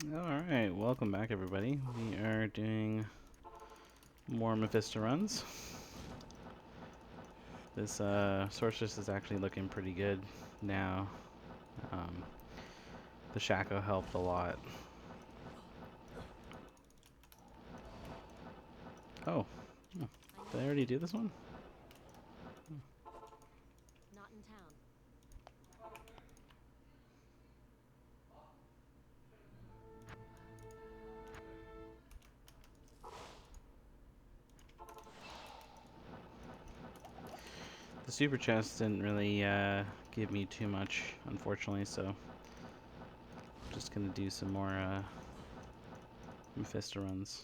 Alright, welcome back everybody. We are doing more Mephisto runs. This sorceress is actually looking pretty good now. Um, the Shaco helped a lot. Oh, did I already do this one? Not in town. The super chest didn't really give me too much, unfortunately, so just gonna do some more Mephisto runs.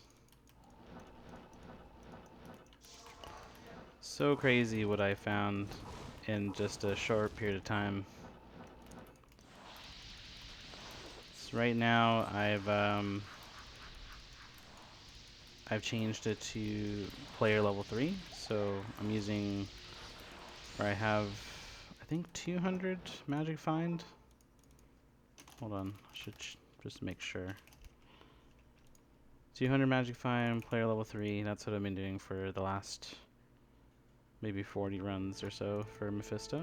So crazy what I found in just a short period of time. So right now I've changed it to player level 3, so I'm using where I have I think 200 magic find. Hold on, I should just make sure. 200 magic find, player level 3. That's what I've been doing for the last maybe 40 runs or so for Mephisto.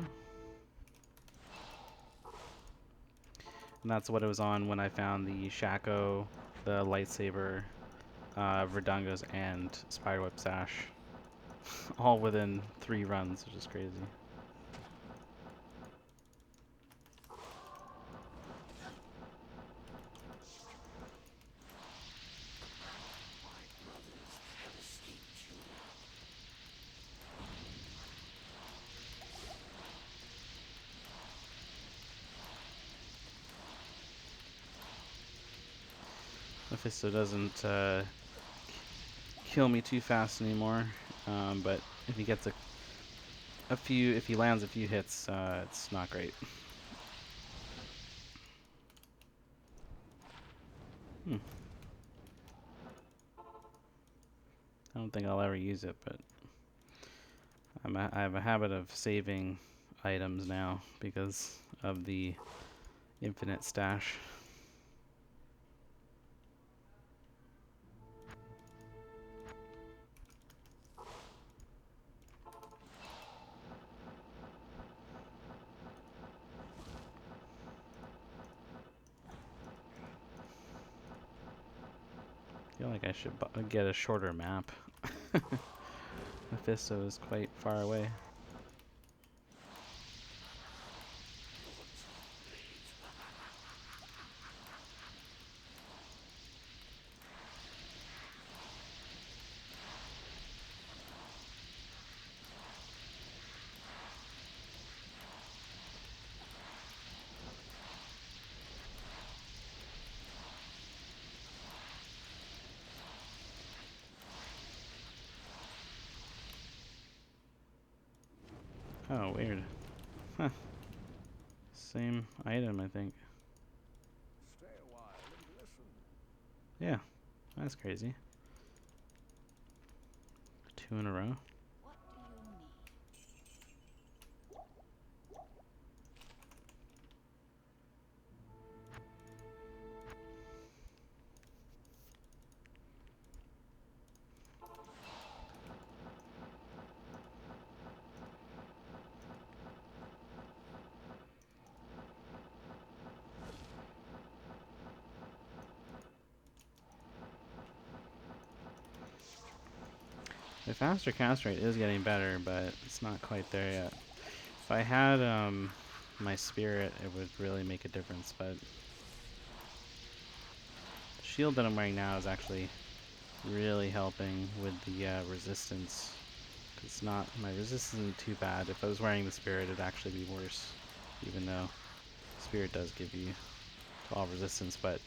And that's what it was on when I found the Shaco, the lightsaber, Verdungas, and Spiderweb Sash. All within 3 runs, which is crazy. Mephisto doesn't kill me too fast anymore, but if he gets if he lands a few hits, it's not great. Hmm. I don't think I'll ever use it, but I have a habit of saving items now because of the infinite stash. I feel like I should get a shorter map. Mephisto is quite far away. Oh, weird. Huh. Same item, I think. Stay a while and listen. Yeah, that's crazy. 2 in a row. What do you need? The faster cast rate is getting better, but it's not quite there yet. If I had my spirit, it would really make a difference, but the shield that I'm wearing now is actually really helping with the resistance. It's not, my resistance isn't too bad. If I was wearing the spirit, it'd actually be worse, even though spirit does give you 12 resistance, but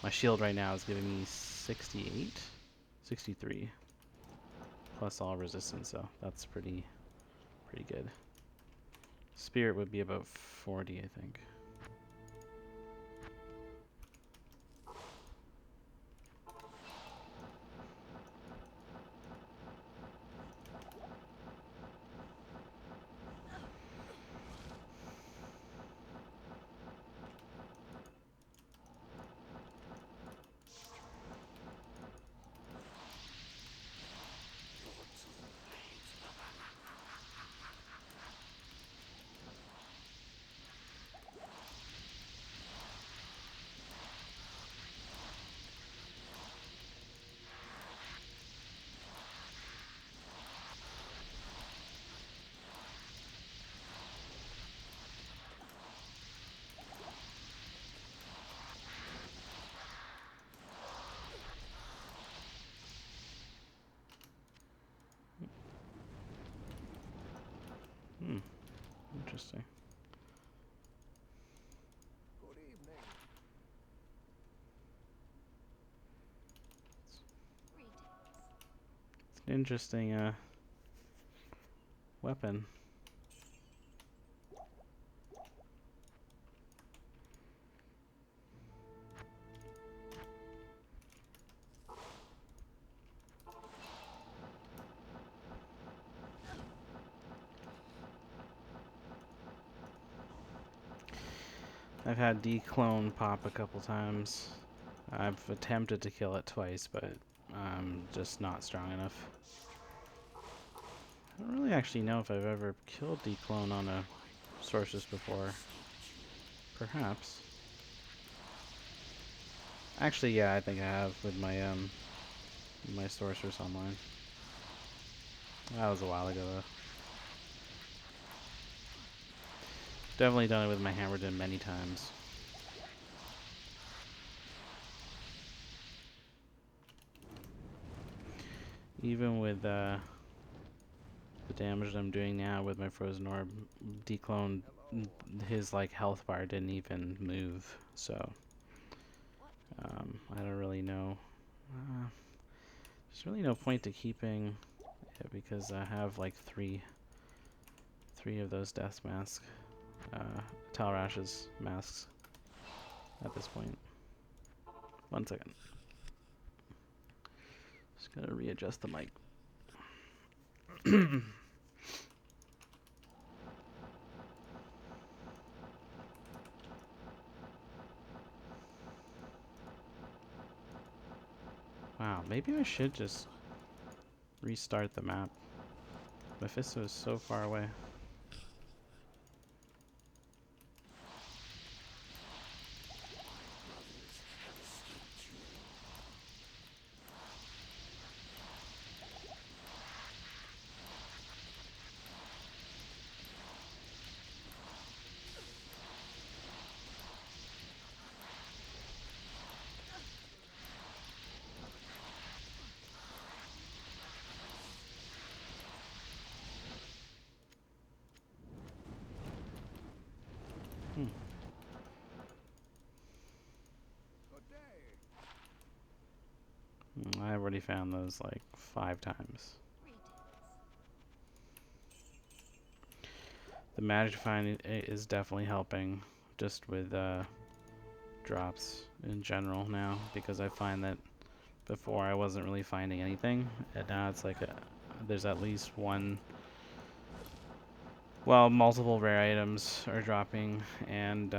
my shield right now is giving me 68, 63 plus all resistance, so that's pretty good. Spirit would be about 40, I think. interesting. Good evening. Greetings. It's an interesting weapon. I've had declone pop a couple times. I've attempted to kill it twice, but I'm just not strong enough. I don't really actually know if I've ever killed declone on a sorceress before. Perhaps. Actually, yeah, I think I have with my sorceress online. That was a while ago though. Definitely done it with my Hammerden many times. Even with the damage that I'm doing now with my Frozen Orb, declone, his like health bar didn't even move, so I don't really know. There's really no point to keeping it because I have like three of those death mask, Talrash's masks at this point. 1 second. Just gotta readjust the mic. Wow, maybe I should just restart the map. Mephisto is so far away. Hmm. Good day. I already found those like 5 times. Greetings. The magic find is definitely helping just with drops in general now, because I find that before I wasn't really finding anything, and now it's like there's at least one, well, multiple rare items are dropping, and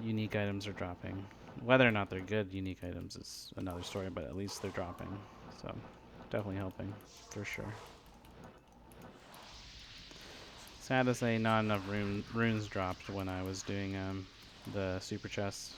unique items are dropping. Whether or not they're good unique items is another story, but at least they're dropping, so definitely helping for sure. Sad to say, not enough runes dropped when I was doing the super chests.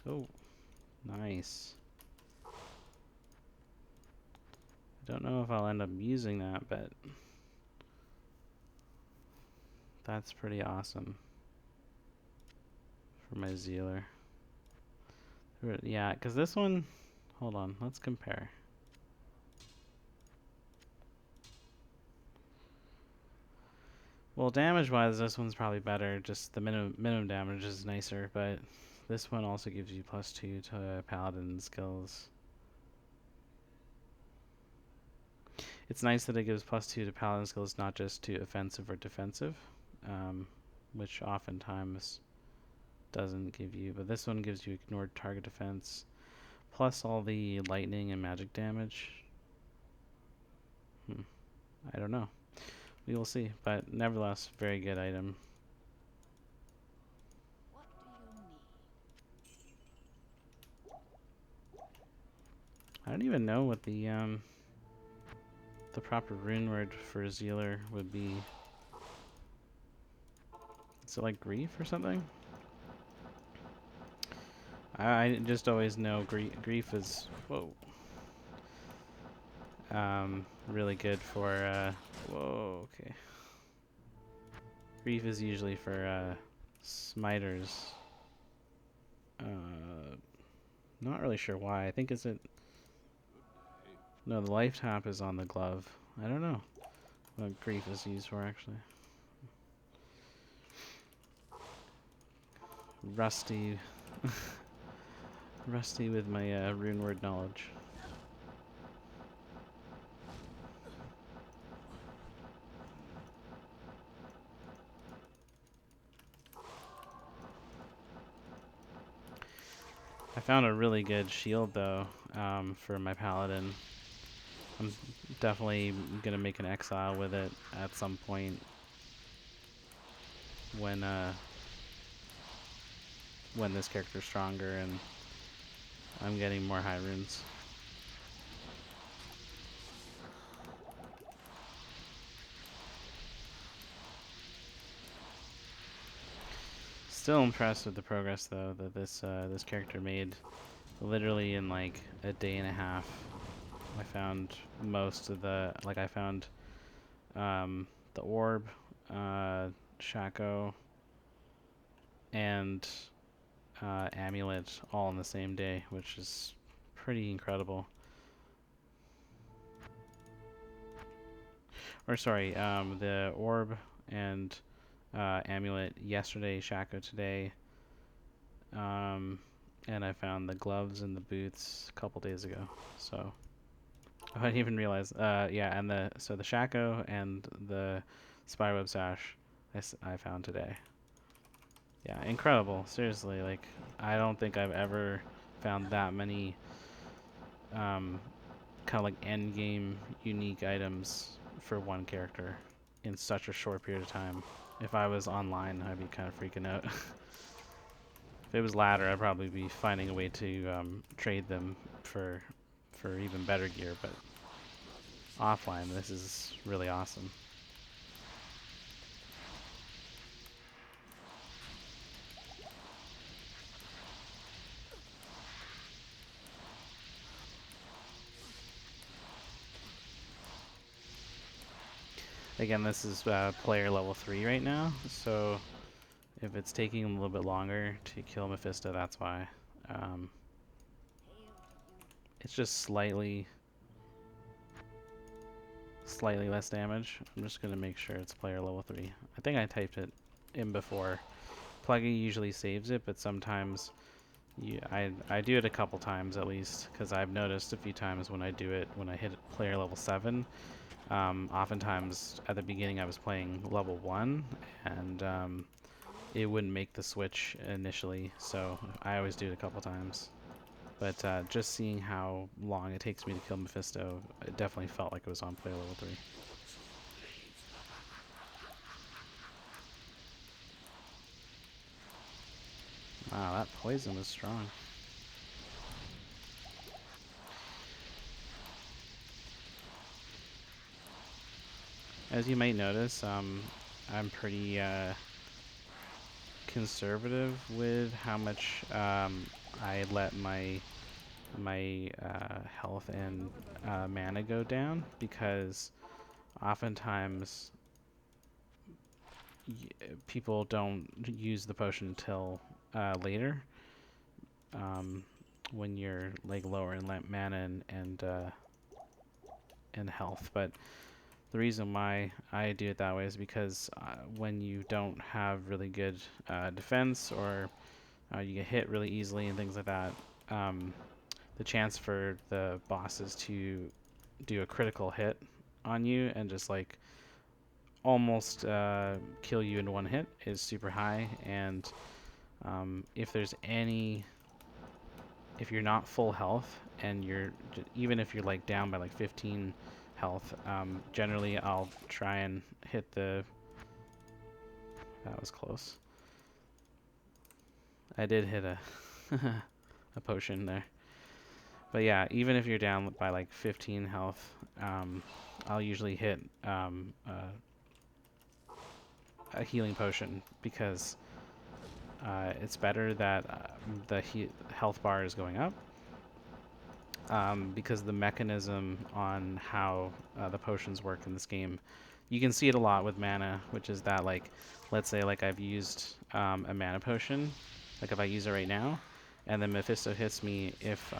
Hello. Oh, nice. I don't know if I'll end up using that, but that's pretty awesome for my Zealer. Yeah, because this one, hold on, let's compare. Well, damage-wise, this one's probably better. Just the minimum damage is nicer, but this one also gives you +2 to paladin skills. It's nice that it gives +2 to paladin skills, not just to offensive or defensive, which oftentimes doesn't give you. But this one gives you ignored target defense, plus all the lightning and magic damage. I don't know. We will see. But nevertheless, very good item. What do you need? I don't even know what the the proper rune word for Zealer would be... Is it like grief or something? I just always know grief is... Whoa. Really good for... whoa, okay. Grief is usually for smiters. Not really sure why. I think is it... No, the life tap is on the glove. I don't know what grief is used for, actually. Rusty. Rusty with my rune word knowledge. I found a really good shield, though, for my paladin. I'm definitely going to make an exile with it at some point when this character's stronger and I'm getting more high runes. Still impressed with the progress, though, that this character made. Literally in like a day and a half, I found most of the... Like, I found the orb, Shaco, and amulet all in the same day, which is pretty incredible. Or sorry, the orb and amulet yesterday, Shaco today, and I found the gloves and the boots a couple days ago. So I didn't even realize. Yeah, and the Shaco and the Spyweb Sash I found today. Yeah, incredible. Seriously, like, I don't think I've ever found that many kind of like end game unique items for one character in such a short period of time. If I was online, I'd be kind of freaking out. If it was ladder, I'd probably be finding a way to trade them for even better gear, but offline, this is really awesome. Again, this is player level 3 right now, so if it's taking a little bit longer to kill Mephisto, that's why. It's just slightly less damage. I'm just going to make sure it's player level 3. I think I typed it in before. Pluggy usually saves it, but sometimes I do it a couple times at least, because I've noticed a few times when I do it, when I hit player level 7, oftentimes at the beginning I was playing level 1, and it wouldn't make the switch initially, so I always do it a couple times. But just seeing how long it takes me to kill Mephisto, it definitely felt like it was on player level 3. Wow, that poison is strong. As you might notice, I'm pretty conservative with how much I let my health and mana go down, because oftentimes people don't use the potion until later, when you're like lower in mana and health. But the reason why I do it that way is because when you don't have really good defense, or you get hit really easily and things like that, the chance for the bosses to do a critical hit on you and just like almost kill you in one hit is super high. And if you're not full health, and even if you're like down by like 15 health, generally I'll try and hit the... That was close. I did hit a a potion there. But yeah, even if you're down by like 15 health, I'll usually hit a healing potion because it's better that the health bar is going up, because the mechanism on how the potions work in this game, you can see it a lot with mana, which is that, like, let's say like I've used a mana potion, like if I use it right now, and then Mephisto hits me, if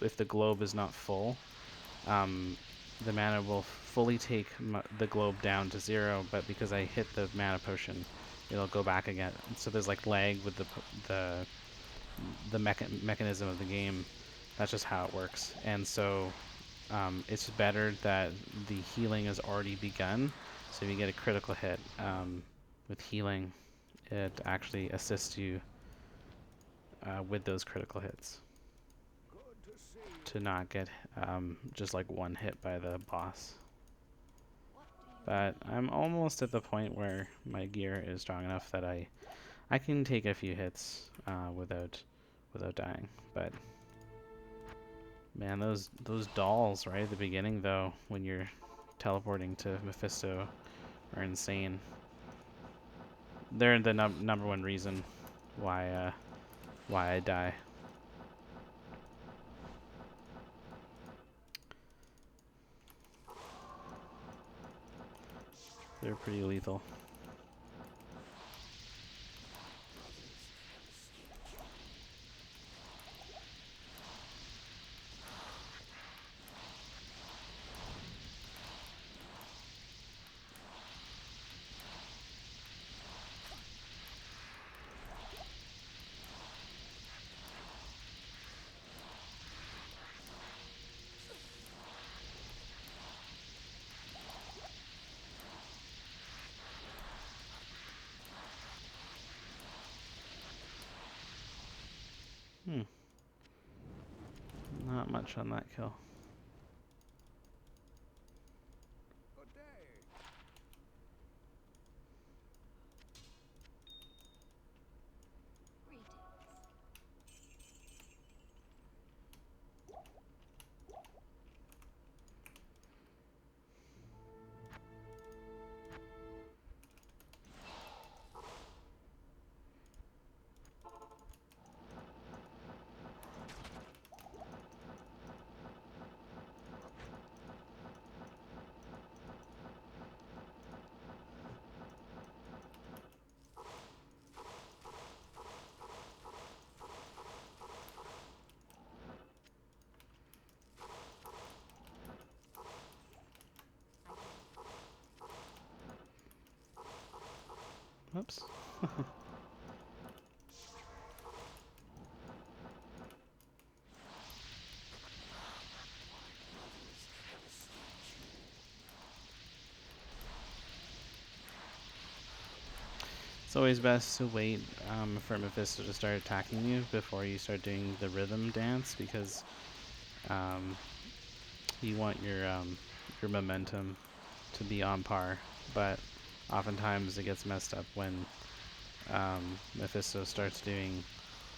if the globe is not full, um, the mana will fully take the globe down to 0, but because I hit the mana potion, it'll go back again. So there's like lag with the mechanism of the game. That's just how it works. And so it's better that the healing has already begun. So if you get a critical hit with healing, it actually assists you with those critical hits Good to see you. to not get just like one hit by the boss. What do you But I'm almost at the point where my gear is strong enough that I can take a few hits without dying. But man, those dolls right at the beginning though, when you're teleporting to Mephisto, are insane. They're the number one reason why I die. They're pretty lethal. Hmm. Not much on that kill. Good day. greetings? Whoops. It's always best to wait for Mephisto to start attacking you before you start doing the rhythm dance, because um, you want your momentum to be on par. But oftentimes it gets messed up when Mephisto starts doing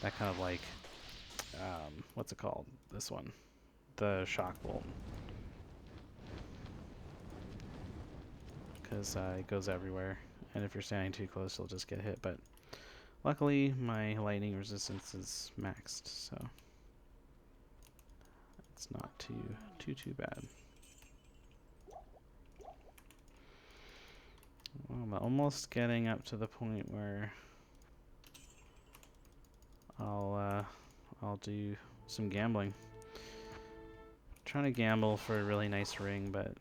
that kind of like what's it called? This one, the shock bolt, because it goes everywhere, and if you're standing too close, you'll just get hit. But luckily, my lightning resistance is maxed, so it's not too bad. Well, I'm almost getting up to the point where I'll do some gambling. Trying to gamble for a really nice ring, but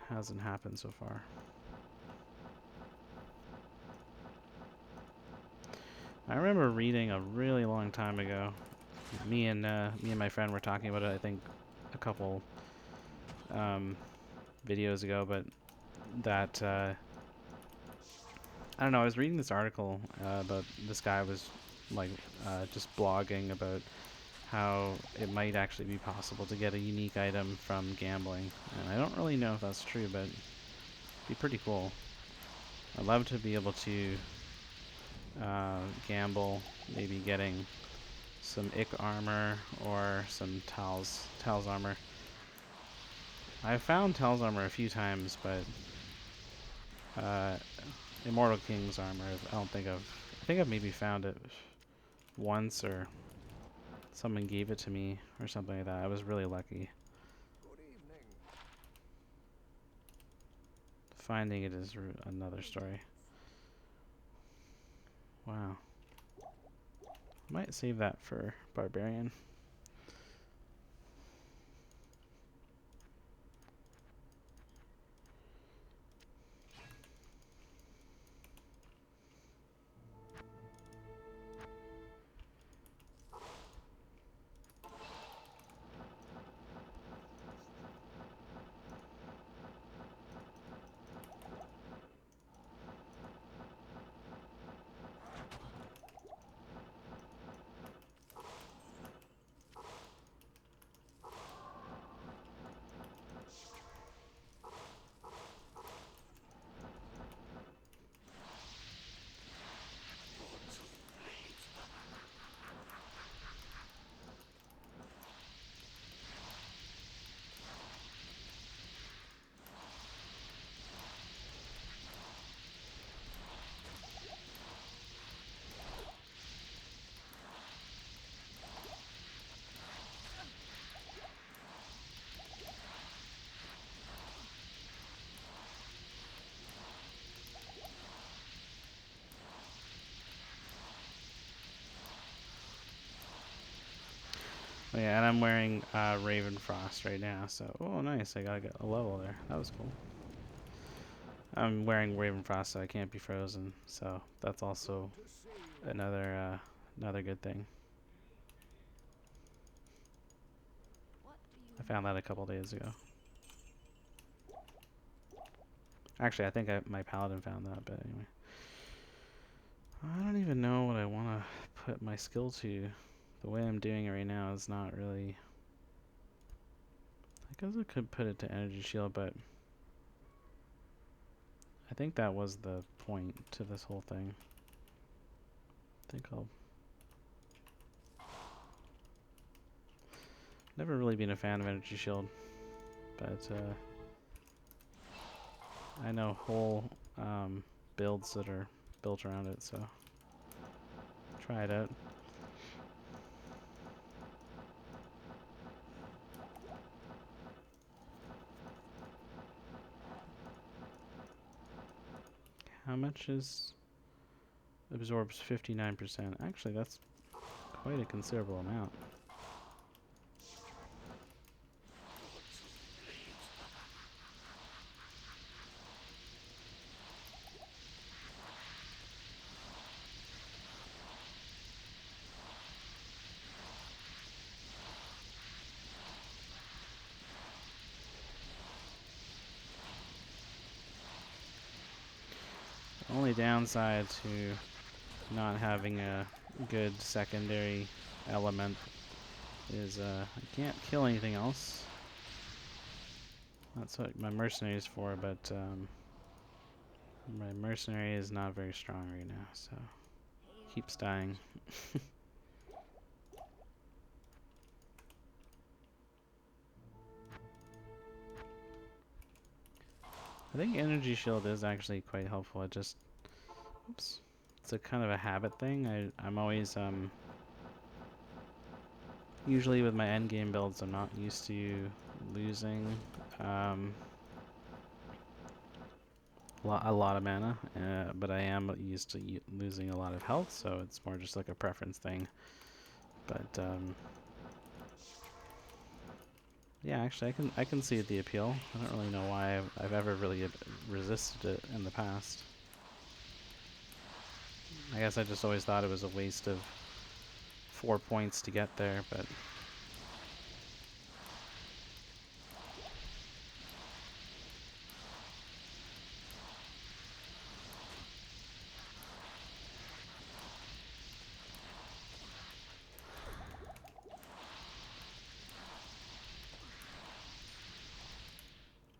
hasn't happened so far. I remember reading a really long time ago. Me and my friend were talking about it, I think, a couple videos ago, but that I don't know. I was reading this article about this guy was like just blogging about how it might actually be possible to get a unique item from gambling, and I don't really know if that's true, but it'd be pretty cool. I'd love to be able to gamble, maybe getting some Ick armor or some Tal's armor. I've found Tal's armor a few times, but Immortal King's armor, I think I've maybe found it once, or someone gave it to me or something like that. I was really lucky. Good evening. Finding it is another story. Wow. Might save that for Barbarian. Oh, yeah, and I'm wearing Raven Frost right now, so oh nice, I got a level there. That was cool. I'm wearing Raven Frost, so I can't be frozen, so that's also To see you. another good thing. What do you I found that a couple days ago. Actually, I think my paladin found that, but anyway. I don't even know what I want to put my skill to. The way I'm doing it right now is not really... I guess I could put it to energy shield, but I think that was the point to this whole thing. I think I'll... Never really been a fan of energy shield, but I know whole builds that are built around it, so try it out. How much is... Absorbs 59%. Actually, that's quite a considerable amount. Only downside to not having a good secondary element is I can't kill anything else. That's what my mercenary is for, but my mercenary is not very strong right now, so keeps dying. I think energy shield is actually quite helpful. It just, oops, it's a kind of a habit thing. I'm always usually with my end game builds, I'm not used to losing um, a lot of mana, but I am used to losing a lot of health, so it's more just like a preference thing. But yeah, actually, I can see the appeal. I don't really know why I've ever really resisted it in the past. I guess I just always thought it was a waste of 4 points to get there, but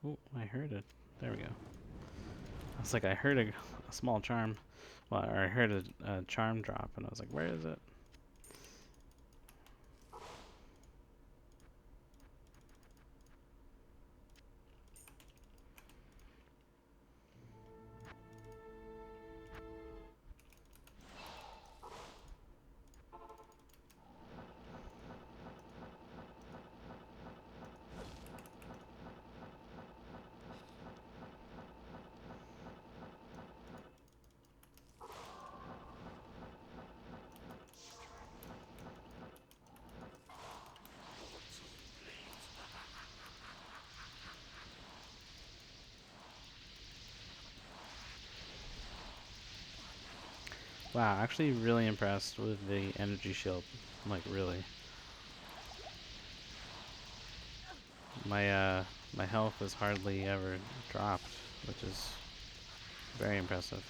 oh, I heard it. There we go. I was like, I heard a small charm. Well, or I heard a charm drop, and I was like, where is it? Wow, actually really impressed with the energy shield. Like, really. My health has hardly ever dropped, which is very impressive.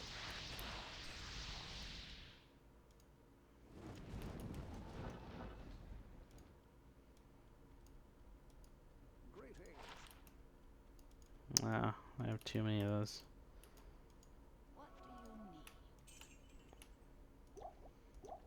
Greetings. Wow, I have too many of those. What do you need? Stay a while.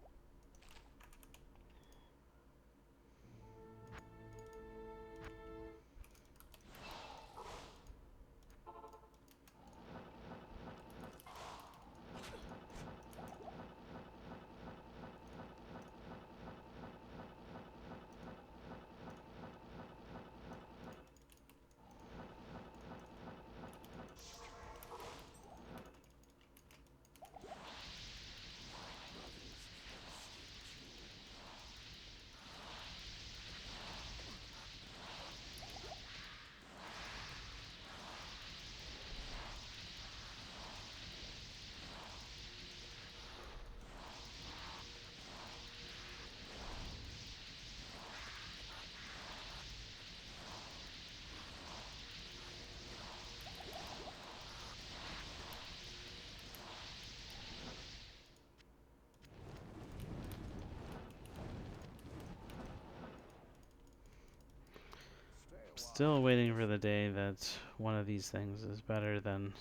Still waiting for the day that one of these things is better than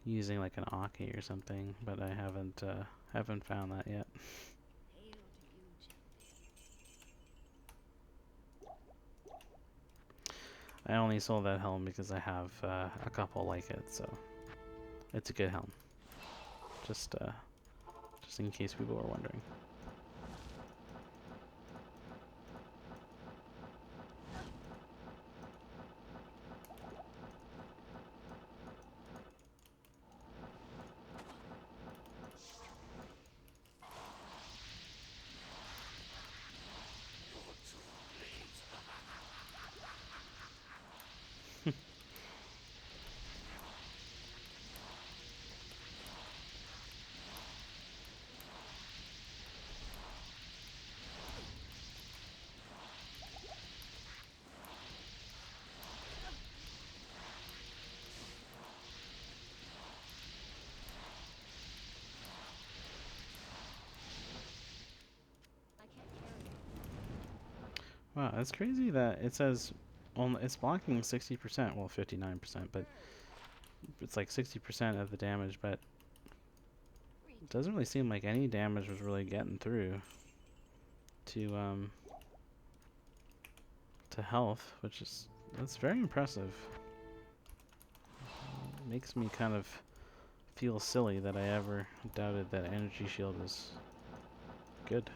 using like an Aki or something, but I haven't found that yet. Hail to you, champion. I only sold that helm because I have a couple like it, so it's a good helm. Just in case people were wondering. I can't carry it. Wow, it's crazy that it says only it's blocking 60%, well 59%, but it's like 60% of the damage, but it doesn't really seem like any damage was really getting through to to health, which is that's very impressive. Makes me kind of feel silly that I ever doubted that energy shield was good.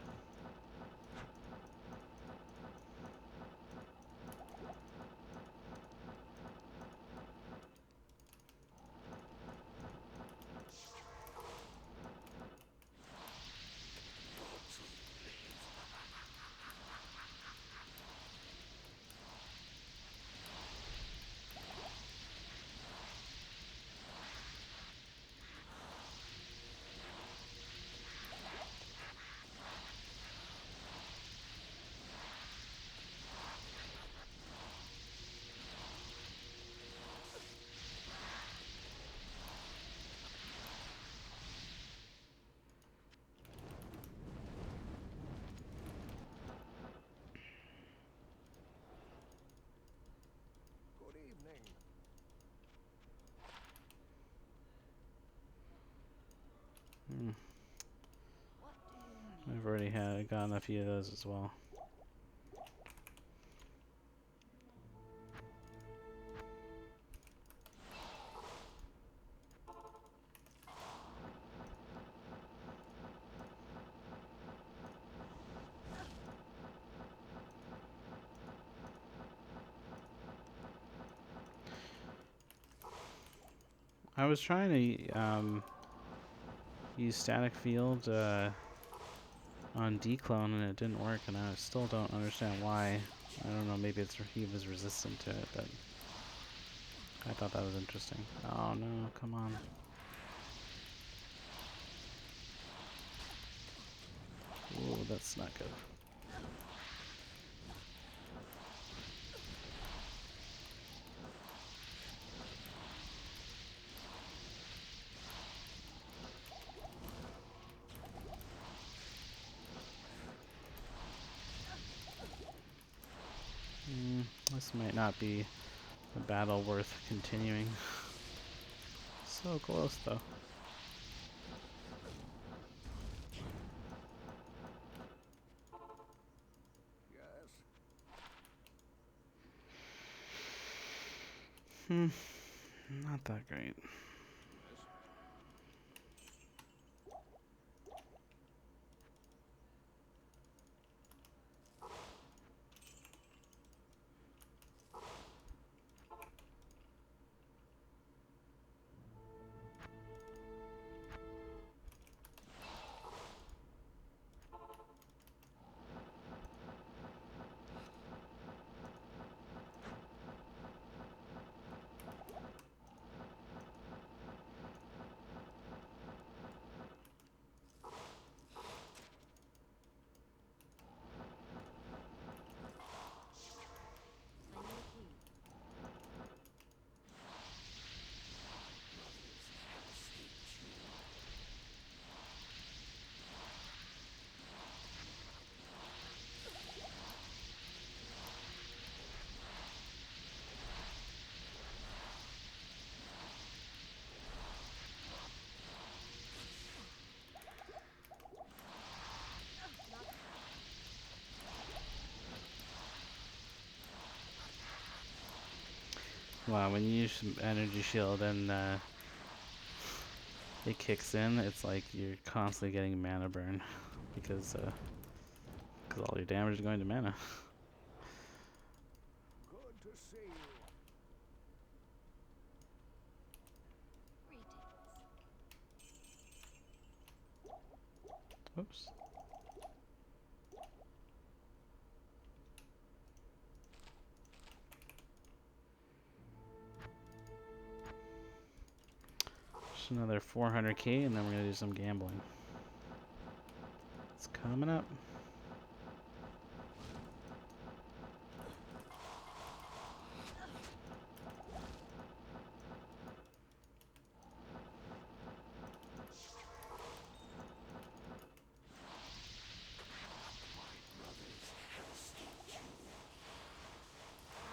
Good evening. Hmm. What do you need? I've already gotten a few of those as well. I was trying to use static field on declone and it didn't work, and I still don't understand why. I don't know, maybe he was resistant to it, but I thought that was interesting. Oh no, come on. that's not good. This might not be a battle worth continuing. So close, though. Yes. Not that great. I need a key. Not Wow, when you use energy shield and it kicks in, it's like you're constantly getting mana burn because all your damage is going to mana. Good to see you. greetings. Oops. Just another 400k, and then we're gonna do some gambling. It's coming up. Not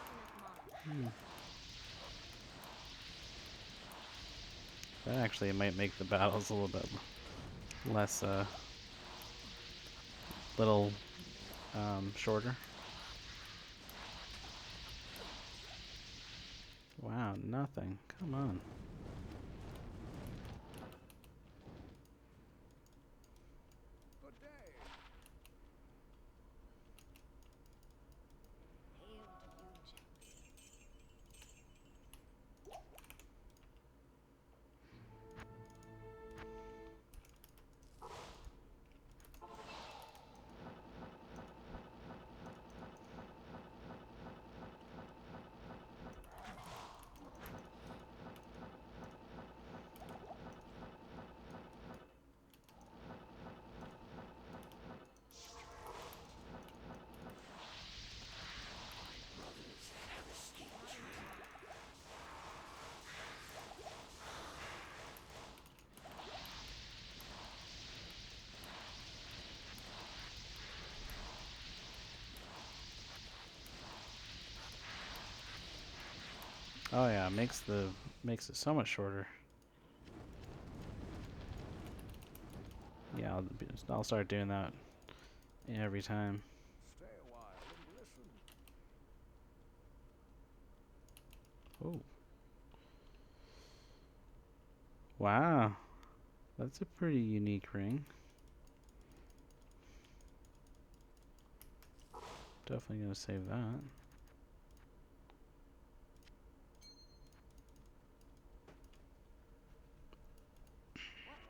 enough mana. That actually might make the battles a little bit less, little shorter. Wow, nothing. Come on. Good day. Hail to you, champion. Not enough mana. Oh yeah, makes it so much shorter. Yeah, I'll start doing that every time. Stay a while and listen. Oh. Wow. That's a pretty unique ring. Definitely gonna save that. What do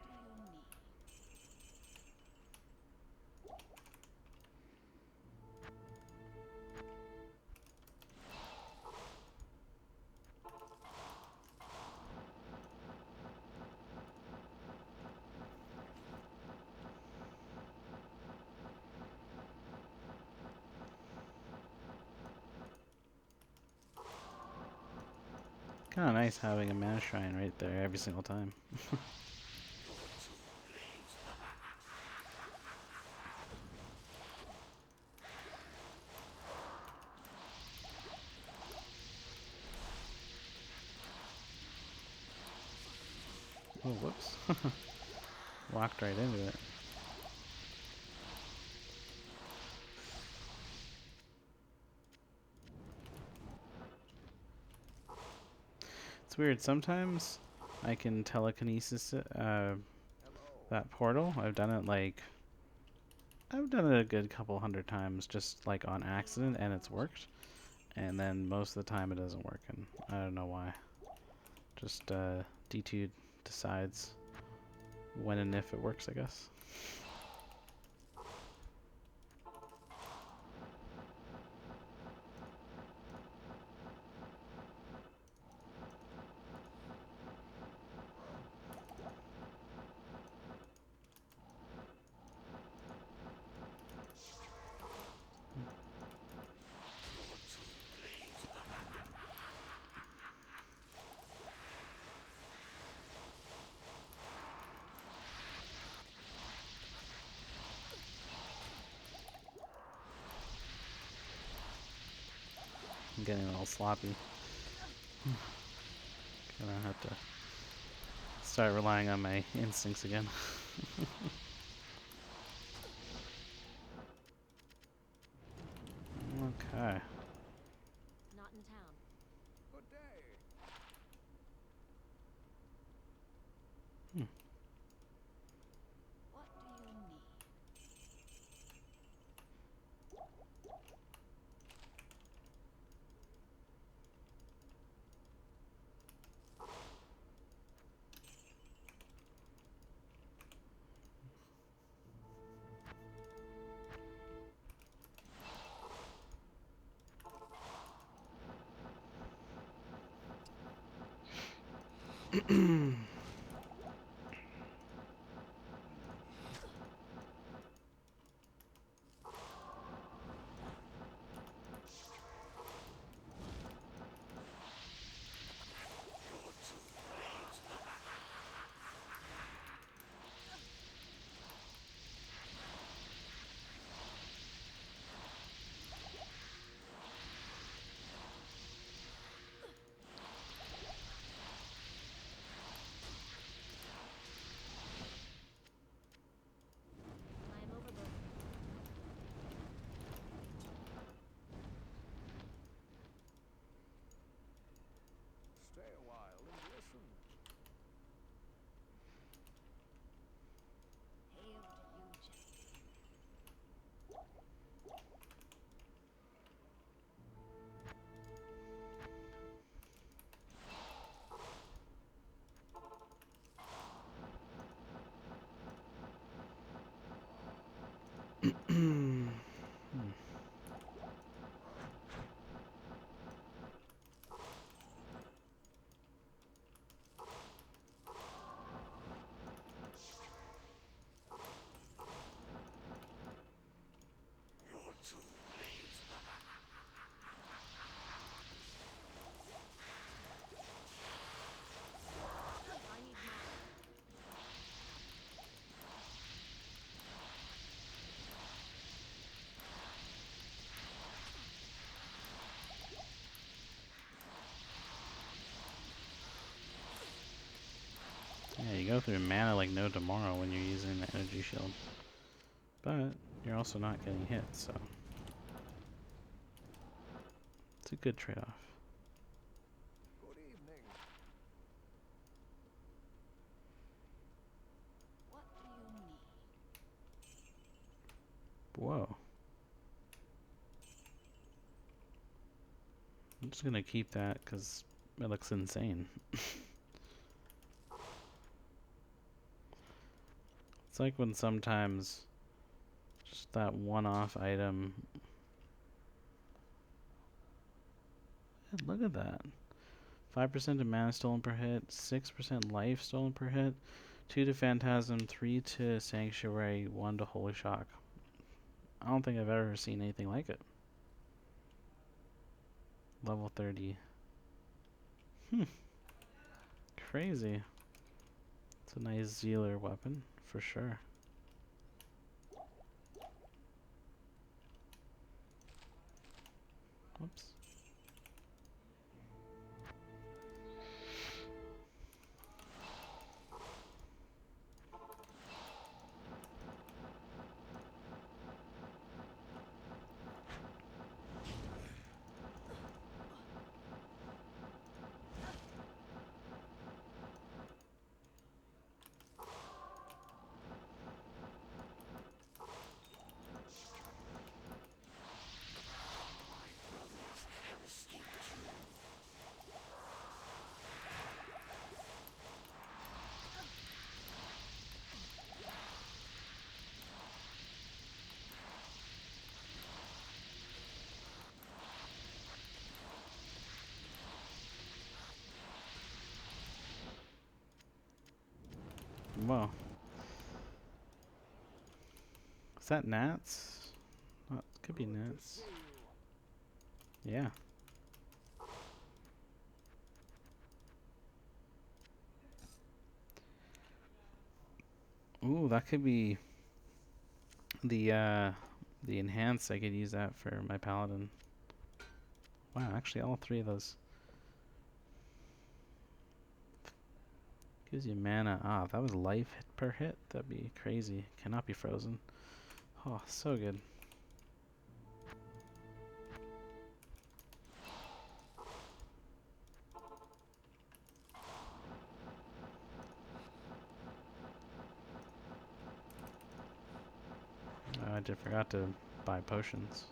you need? Kind of nice having a mana shrine right there every single time. Oh, whoops. Walked right into it. It's weird. Sometimes I can telekinesis Hello. that portal. I've done it a good couple hundred times just like on accident and it's worked. And then most of the time it doesn't work and I don't know why. Just D2 decides when and if it works, I guess. I'm getting a little sloppy. Gonna have to start relying on my instincts again. Okay. Not in town. Good day. What do you need? I'm overburdened. Stay a while and listen. Hail to you, champion. I need mana. Yeah, you go through mana like no tomorrow when you're using the energy shield. But you're also not getting hit, so it's a good trade-off. Good evening. What do you need? Whoa. I'm just gonna keep that because it looks insane. It's like when sometimes just that one-off item. Look at that. 5% of mana stolen per hit, 6% life stolen per hit, 2 to Phantasm, 3 to Sanctuary, 1 to Holy Shock. I don't think I've ever seen anything like it. Level 30. crazy. It's a nice Zealer weapon, for sure. Whoops. Whoa. Is that gnats? Oh, it could be Good to gnats. see you. Yeah. Ooh, that could be the enhance. I could use that for my paladin. Wow, actually all three of those. Gives you mana. Ah, if that was life hit per hit, that'd be crazy. Cannot be frozen. Oh, so good. I just forgot to buy potions.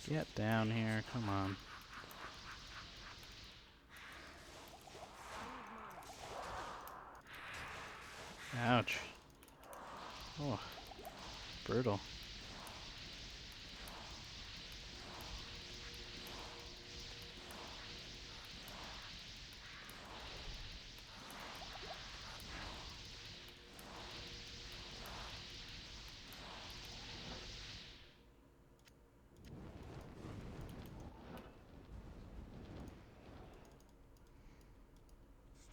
Get down here, come on. Ouch. Oh, brutal.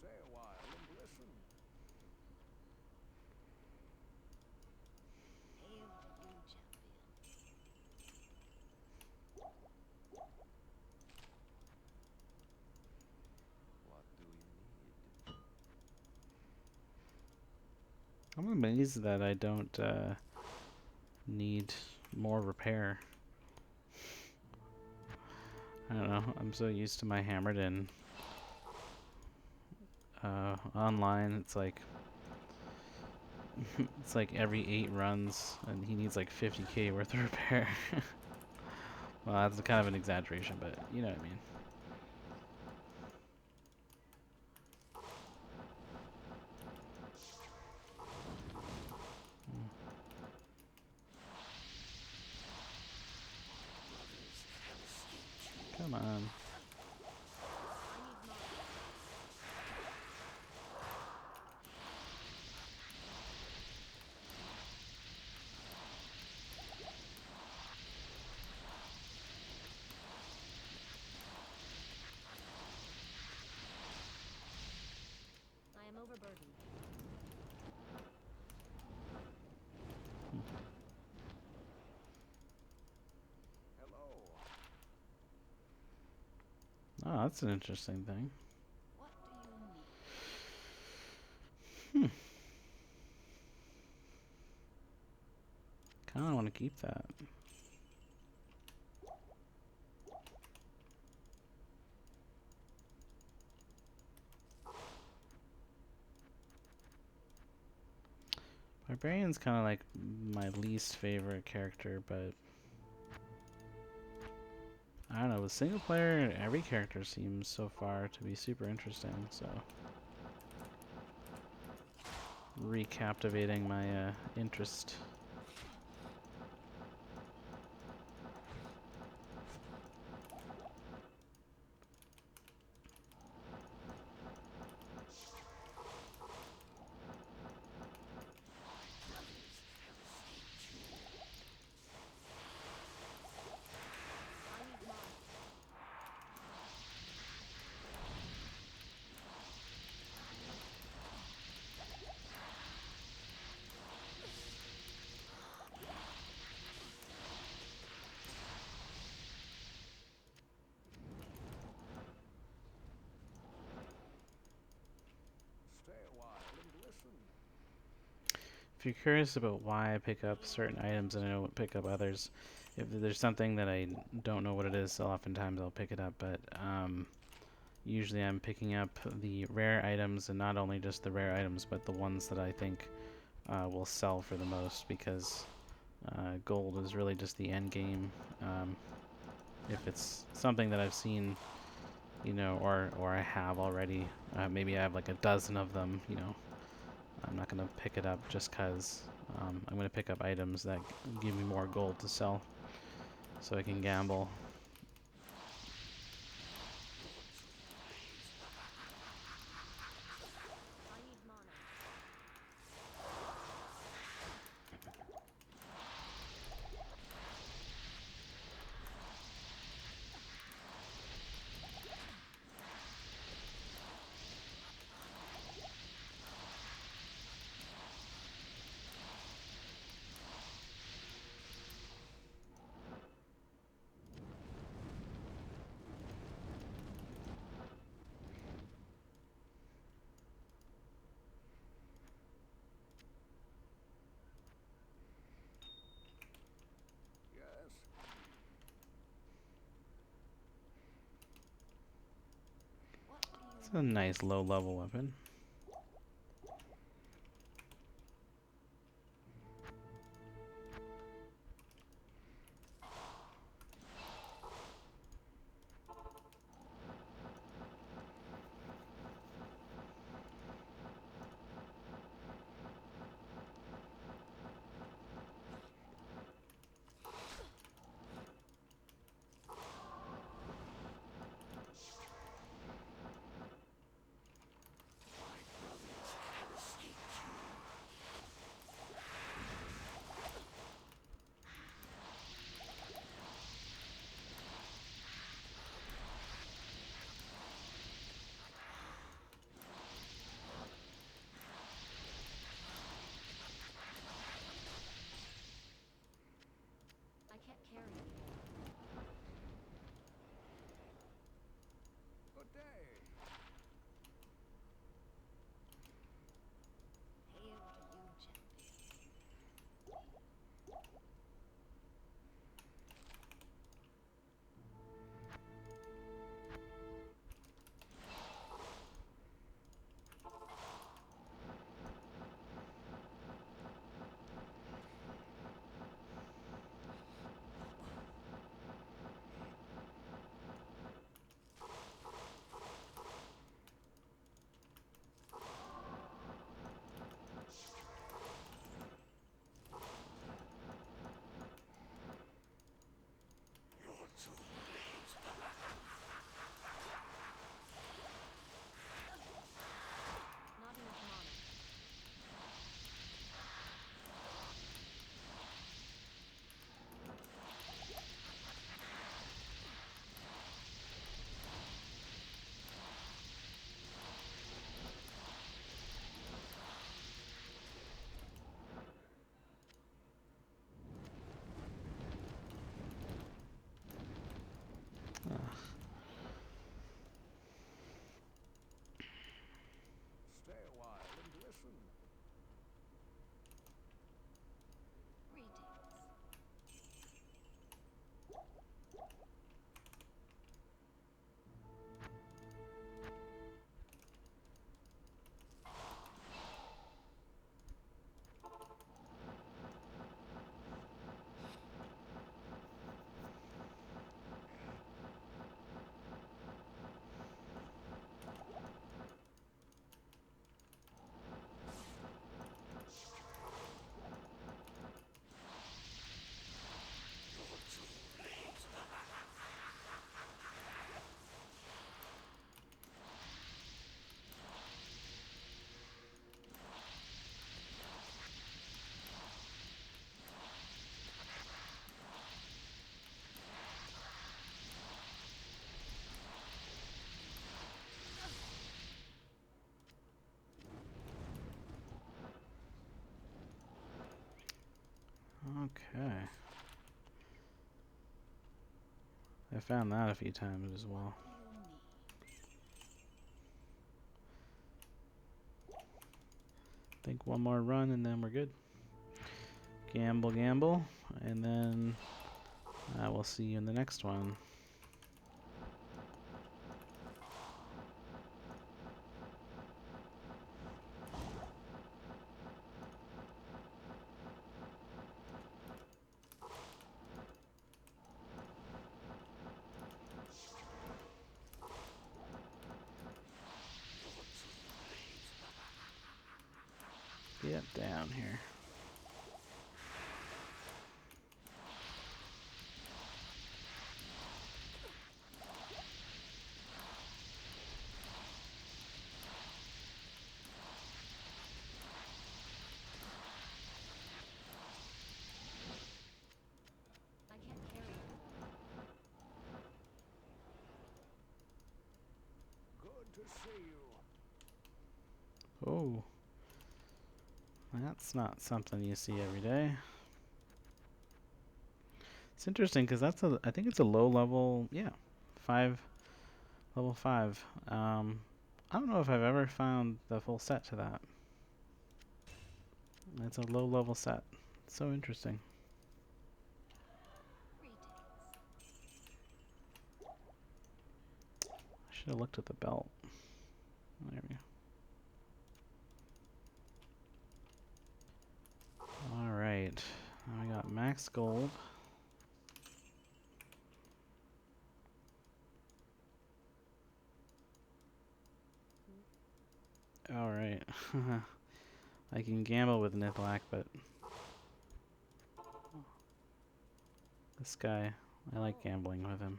Stay a while and listen. Hail to you, champion. What do you need? I'm amazed that I don't need more repair. I don't know, I'm so used to my hammered in. Online, it's like it's like every 8 runs, and he needs like 50k worth of repair. Well, that's kind of an exaggeration, but you know what I mean. Come on. I am overburdened. Hello. Oh, that's an interesting thing. What do you need? Hmm. Kind of want to keep that. Barbarian's kind of like my least favorite character, but I don't know. With single player, every character seems so far to be super interesting. So recaptivating my interest. if you're curious about why I pick up certain items and I don't pick up others, if there's something that I don't know what it is, so oftentimes I'll pick it up. But usually I'm picking up the rare items, and not only just the rare items, but the ones that I think will sell for the most, because gold is really just the end game. If it's something that I've seen, or I have already, maybe I have like a dozen of them, I'm not gonna pick it up just cause. I'm gonna pick up items that give me more gold to sell, so I can gamble. I need mana. Yes. What do you It's a nice low-level weapon. I can't carry anymore. Good day. Hail to you, champion. Not enough mana. Stay a while and listen. Greetings. Okay. I found that a few times as well. What do you need? I think one more run and then we're good. Gamble, gamble, and then we'll see you in the next one. Get down here. I can't carry anymore. Good to see you. Oh, that's not something you see every day. It's interesting because I think it's a low level, yeah, level 5. I don't know if I've ever found the full set to that. It's a low level set. So interesting. Greetings. I should have looked at the belt. There we go. Alright. Now we got max gold. Alright. I can gamble with Nithlac, but this guy, I like gambling with him.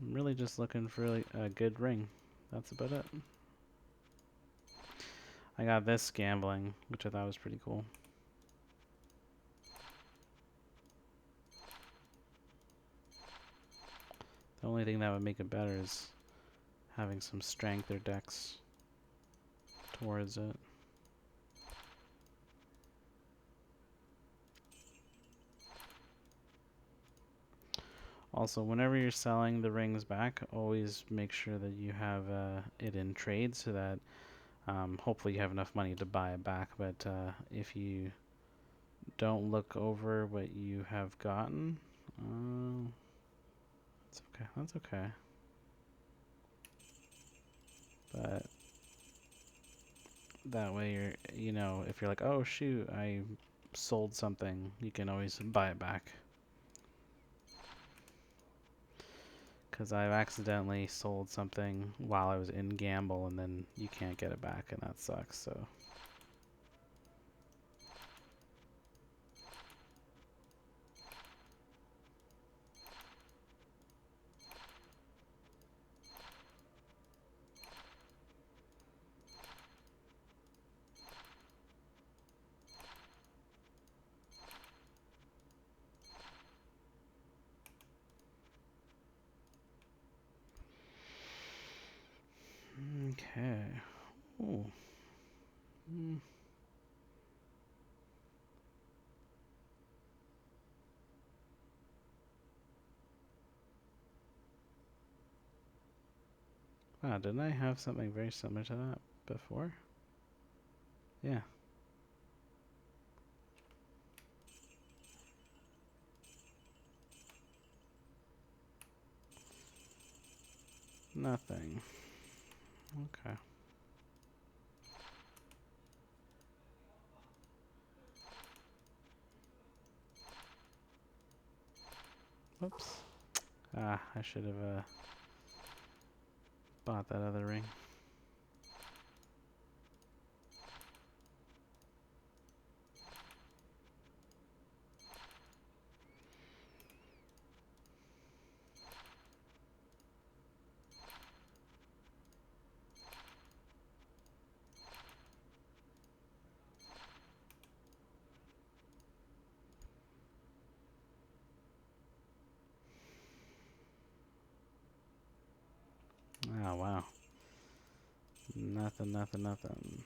I'm really just looking for a good ring. That's about it. I got this gambling, which I thought was pretty cool. The only thing that would make it better is having some strength or dex towards it. Also, whenever you're selling the rings back, always make sure that you have it in trade so that hopefully you have enough money to buy it back. But if you don't look over what you have gotten, it's okay. That's okay. But that way you know, if you're like, oh shoot, I sold something, you can always buy it back. Because I've accidentally sold something while I was in gamble and then you can't get it back and that sucks, so. Okay. Ooh. Wow, didn't I have something very similar to that before? Yeah. Nothing. Okay. Whoops. Ah, I should have bought that other ring. Oh, wow. Nothing, nothing, nothing.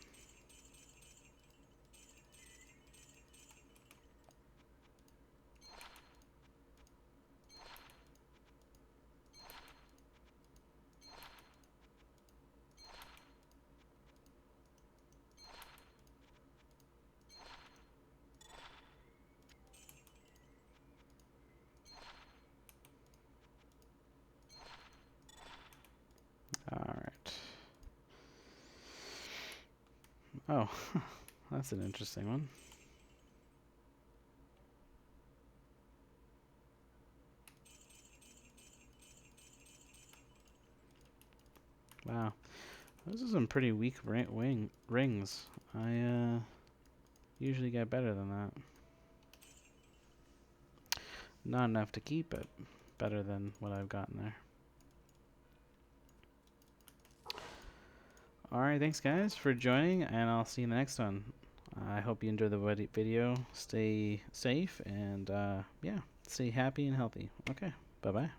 Oh, that's an interesting one. Wow. Those are some pretty weak rings. I usually get better than that. Not enough to keep it. Better than what I've gotten there. Alright, thanks guys for joining, and I'll see you in the next one. I hope you enjoyed the video. Stay safe, and yeah, stay happy and healthy. Okay, bye-bye.